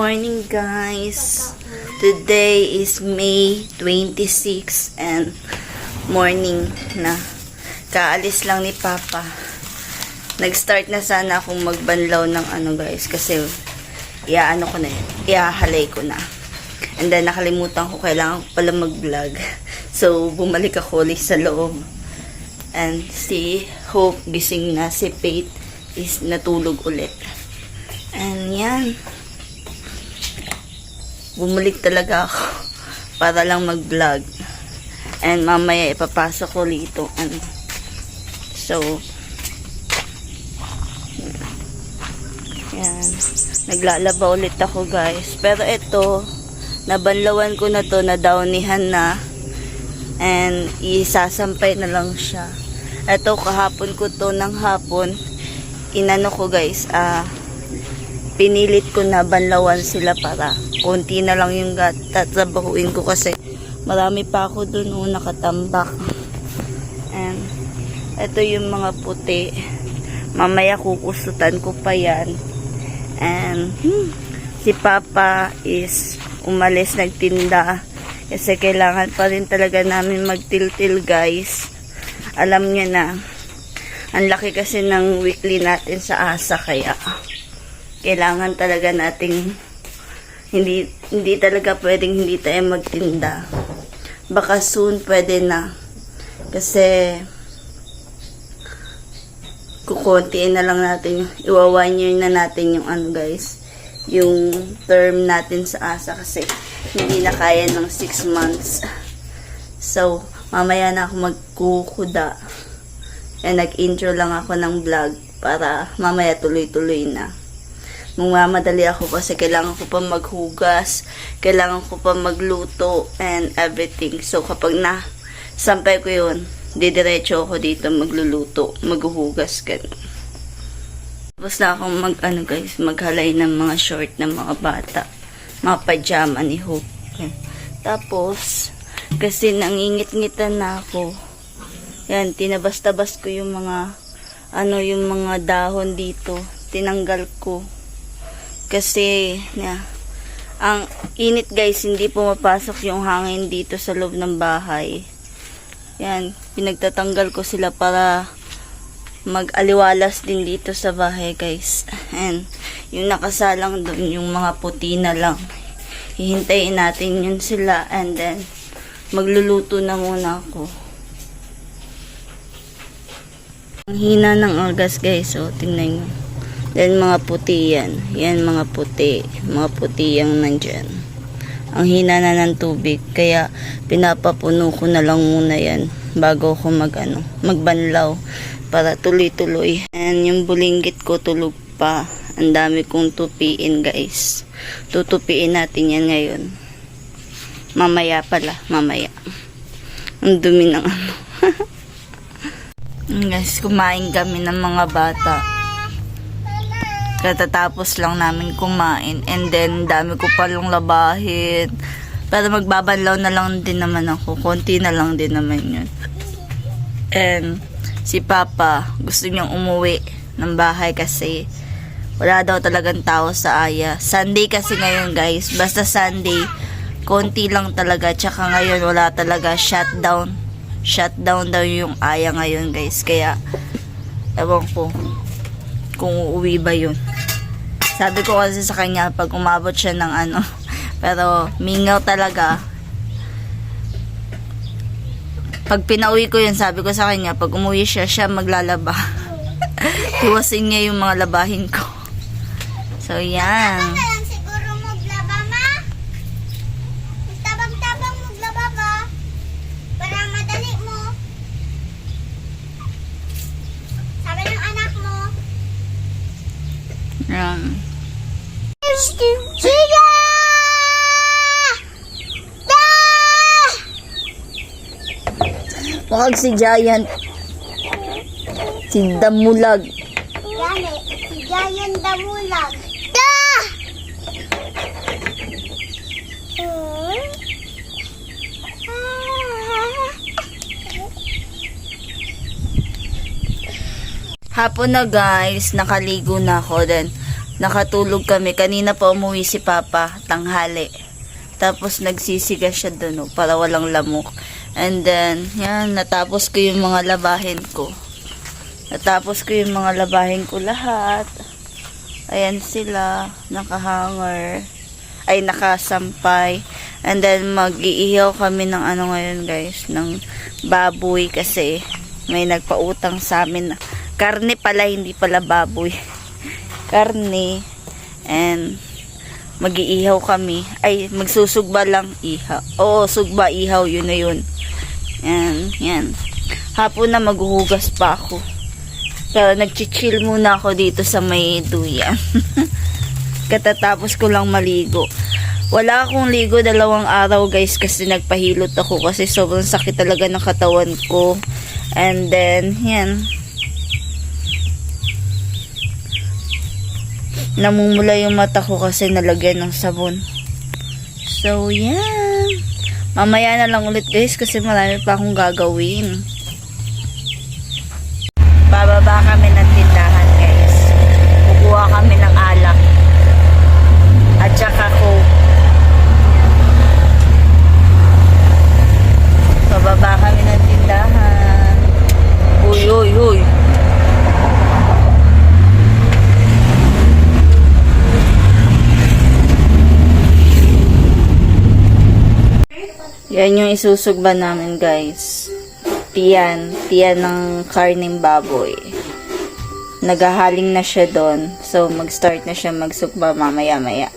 morning, guys. Today is May 26 and morning na. Kaalis lang ni Papa. Nag-start na sana akong magbanlaw ng guys, kasi iaano ko na yun. Iahalay ko na. And then nakalimutan ko, kailangan ko pala mag-vlog. So bumalik ako ulit sa loob. And si Hope gising na, si Faith is natulog ulit. And yan. Bumalik talaga ako para lang mag-vlog. And mamaya ipapasok ko dito. So, yan. Naglalaba ulit ako, guys. Pero ito, nabanlawan ko na to, nadownihan na. And isasampay na lang siya. Ito, kahapon ko to ng hapon. Inano ko, guys, pinilit ko na banlawan sila para konti na lang yung tatrabahuin ko kasi marami pa ako dun nakatambak. And ito yung mga puti. Mamaya kukusutan ko pa yan. And si Papa is umalis, nagtinda kasi kailangan pa rin talaga namin magtiltil, guys. Alam niya na ang laki kasi ng weekly natin sa ASA, kaya kailangan talaga nating hindi talaga pwedeng hindi tayo magtinda. Baka soon pwede na. Kasi kukuntiin na lang natin, iwa 1 year na natin yung guys, yung term natin sa ASA kasi hindi na kaya ng 6 months. So, mamaya na ako magkukuda. And nag-intro lang ako ng vlog para mamaya tuloy-tuloy na. Mamadali ako kasi kailangan ko pa maghugas, kailangan ko pa magluto and everything. So kapag sampay ko yun, didiretso ako dito magluluto, maghuhugas, ganun. Tapos na akong guys, maghalay ng mga short ng mga bata, mga pajama ni Hope. Tapos kasi nangingit-ngitan na ako, yan, tinabas-tabas ko yung mga yung mga dahon dito, tinanggal ko. Kasi, ang init, guys, hindi pumapasok yung hangin dito sa loob ng bahay. Yan, pinagtatanggal ko sila para mag-aliwalas din dito sa bahay, guys. And, yung nakasalang doon, yung mga puti na lang. Hihintayin natin yun sila. And then, magluluto na muna ako. Ang hina ng algas, guys. So, tingnan nyo. Then, mga puti yan. Yan, mga puti. Mga puti yung nandyan. Ang hina na ng tubig. Kaya, pinapapuno ko na lang muna yan bago ko magbanlaw para tuloy-tuloy. And yung bulinggit ko tulog pa. Ang dami kong tupiin, guys. Tutupiin natin yan ngayon. Mamaya pala. Mamaya. Ang dumi ng Guys, kumain kami ng mga bata. Katatapos lang namin kumain. And then, dami ko palong labahin. Pero magbabanlaw na lang din naman ako. Konti na lang din naman yun. And, si Papa, gusto niyang umuwi ng bahay kasi wala daw talagang tao sa Aya. Sunday kasi ngayon, guys. Basta Sunday, konti lang talaga. Tsaka ngayon, wala talaga. Shutdown. Shutdown daw yung Aya ngayon, guys. Kaya, ewan ko kung uuwi ba yun. Sabi ko kasi sa kanya pag umabot siya ng pero mingaw talaga. Pag pinauwi ko yun, sabi ko sa kanya pag umuwi siya maglalaba. Hiwasin niya yung mga labahin ko. So yan. Siguro maglaba, ma? Tabang-tabang maglaba ba? Para madali mo. Sabi ng anak mo. Siga! Wakag si Giant. Si Damulag. Yan si Giant Damulag. Hapon na, guys, nakaligo na ako. Then nakatulog kami. Kanina pa umuwi si Papa, tanghali. Tapos nagsisiga siya doon, para walang lamok. And then, yan, natapos ko yung mga labahin ko. Lahat. Ayan sila, nakahanger. Ay, nakasampay. And then, mag-iihaw kami ng ano ngayon, guys, ng baboy kasi may nagpautang sa amin. Karne pala, hindi pala baboy. Karne. And, mag-iihaw kami. Ay, magsusugba lang ihaw. Oo, sugba, ihaw, yun na yun. Yan. Hapon na maghuhugas pa ako. Pero nag-chill muna ako dito sa may duyan. Katatapos ko lang maligo. Wala akong ligo 2 araw, guys, kasi nagpahilot ako kasi sobrang sakit talaga ng katawan ko. And then, yan. Namumula yung mata ko kasi nalagyan ng sabon. So, yan. Mamaya na lang ulit, guys, kasi marami pa akong gagawin. Bababa kami ng tindahan, guys. Kukuha kami ng alak. At saka Coke. Bababa kami ng tindahan. Uy. Yan yung isusugba namin, guys. Tiyan ng karning baboy. Nagahaling na siya doon. So, mag-start na siya magsugba mamaya-maya.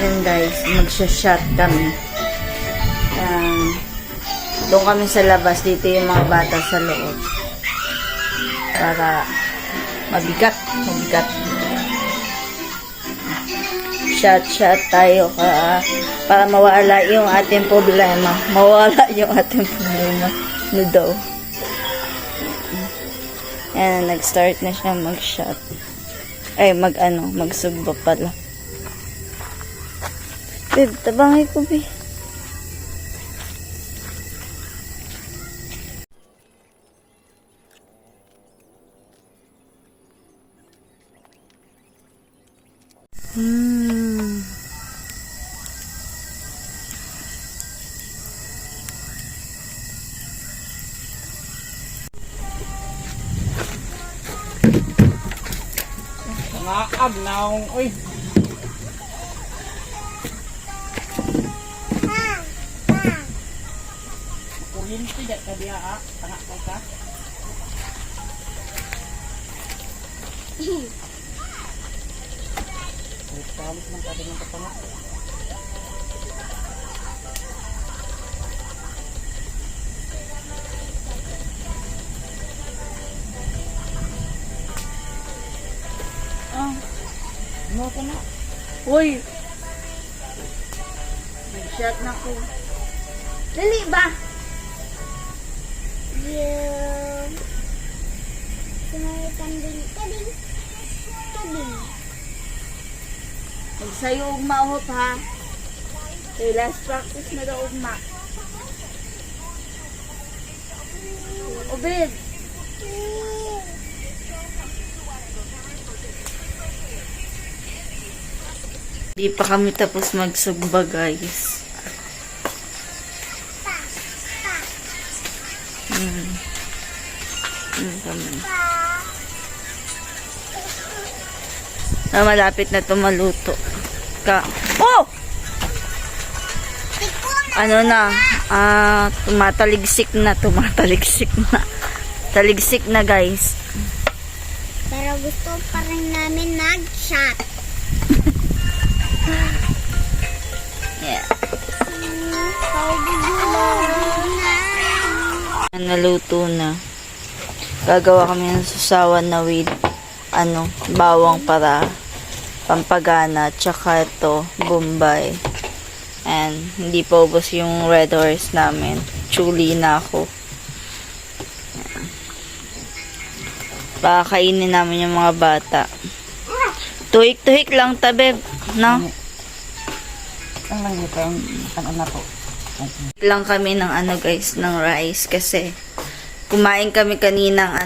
Yan, guys. Magsha-shot kami. Doon kami sa labas. Dito yung mga bata sa loob. Para mabigat. Shot tayo para mawala yung ating problema. No daw. Ayan, nag-start na siya mag-shot. Ay, magsugba pala. Babe, tabangay ko, babe. Nakakab na akong, uy. Kuryente, dyan ka diya, ha? Tanga ka. Palit ng kati ng katanga. Ano ka na? Uy! Nag-shot na ko. Dali ba? Yung... Sumayitan din. Kading. Magsayo ugma hop, ha? Okay, last practice na daw ugma. Obed! Di pa kami tapos magsugba, guys. Malapit na ito maluto. Oh! Ano na? Tumataligsik na. Taligsik na, guys. Pero gusto pa rin namin nag-shot. Yeah. Na. Naluto na. Gagawa kami ng susawan na with bawang para pampagana, tsaka ito, Bombay. And hindi pa ubos yung red horse namin. Chuli na ako. Pakakainin namin yung mga bata. Tuhik-tuhik lang, tabe. No? Ang lang ito, ang na po. Lang kami ng guys, ng rice. Kasi kumain kami kaninang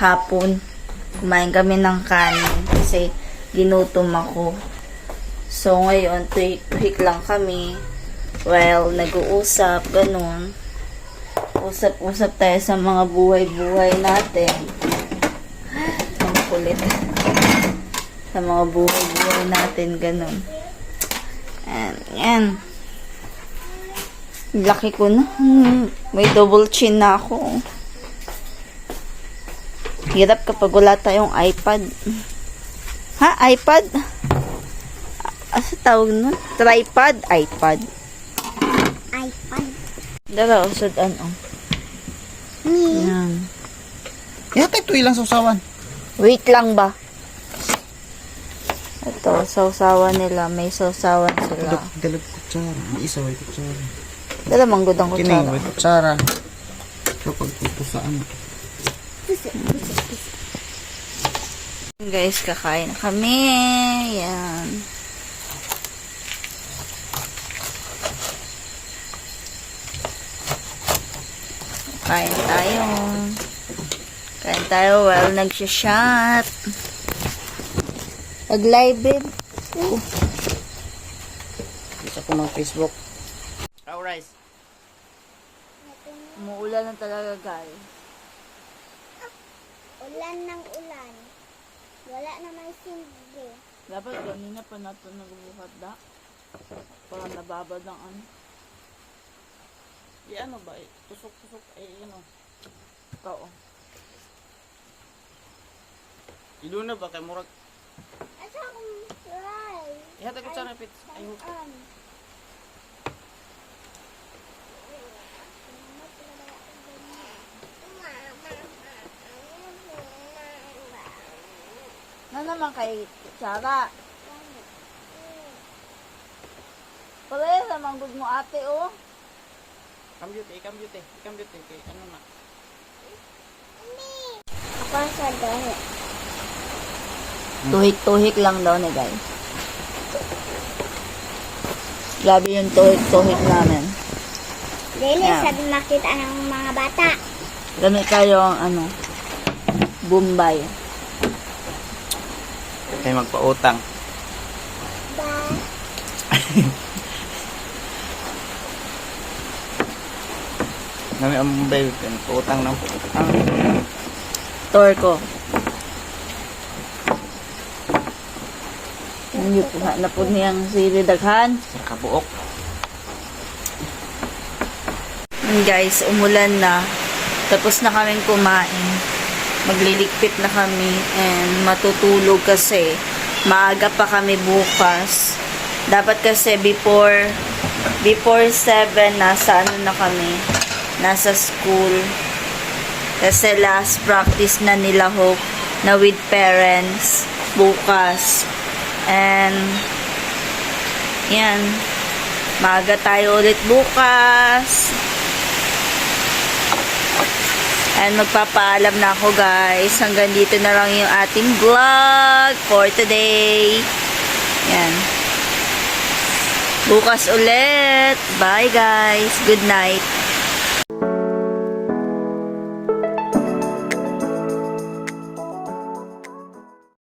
hapon. Kumain kami ng kanin. kasi ginutom ako. So, ngayon, tuhik lang kami. Well, nag-uusap, ganun. Usap-usap tayo sa mga buhay-buhay natin. Ang kulit. Sa mga buhay-buhay natin, ganun. And, yan. Laki ko na. May double chin na ako. Hirap kapag wala tayong iPad. Ha? iPad? Asa tawag nun? Tripod? iPad. iPad. Dara, usod ano. Yan. Yata ito ilang sausawan. Wait lang ba? Ito, sausawan nila. May sausawan sila. Dalag kutsara. May isa may kutsara. Dala, manggod ang Kining kutsara. may kutsara. Kapag putusaan. Guys, kakain na kami. Yan. Kain tayo. Kain tayo while nagsha-shot. Nag-live, babe. Isa ko ng Facebook. Rice. Umuulan na talaga, guys. Ulan ng ulan. Wala naman silbi. Dapat ganina pa nato nagbuhat da. Para nababad ang ano. Ano ba? Tusok-tusok. Ano? Oo. Iluna ba kay murag? Asa akong rice? Ihata kutsara pit. Ay, Na naman kay Tsara. Pala naman good mo ate, oh. Kambyute. Kay ano na? Ako sa dami. Tuhik-tuhik lang daw ni guys. Grabe yung tuhik-tuhik namin. Dili, Yeah. sabi makita ng mga bata. Gamit kayo ang ano, Bombay. Kay magpautang. Ba? Nami ang Bombay. Pautang ng pautang. Tour ko. Ano po, na po niyang sili daghan. Sa kabuok. Guys, umulan na. Tapos na kaming kumain. Magliligpit na kami and matutulog kasi maaga pa kami bukas. Dapat kasi before 7 nasa ano na kami, nasa school. Kasi last practice na nila Hope na with parents bukas. And yan, maaga tayo ulit bukas. And magpapaalam na ako guys. Hanggang dito na lang yung ating vlog for today. Yan. Bukas ulit. Bye guys. Good night.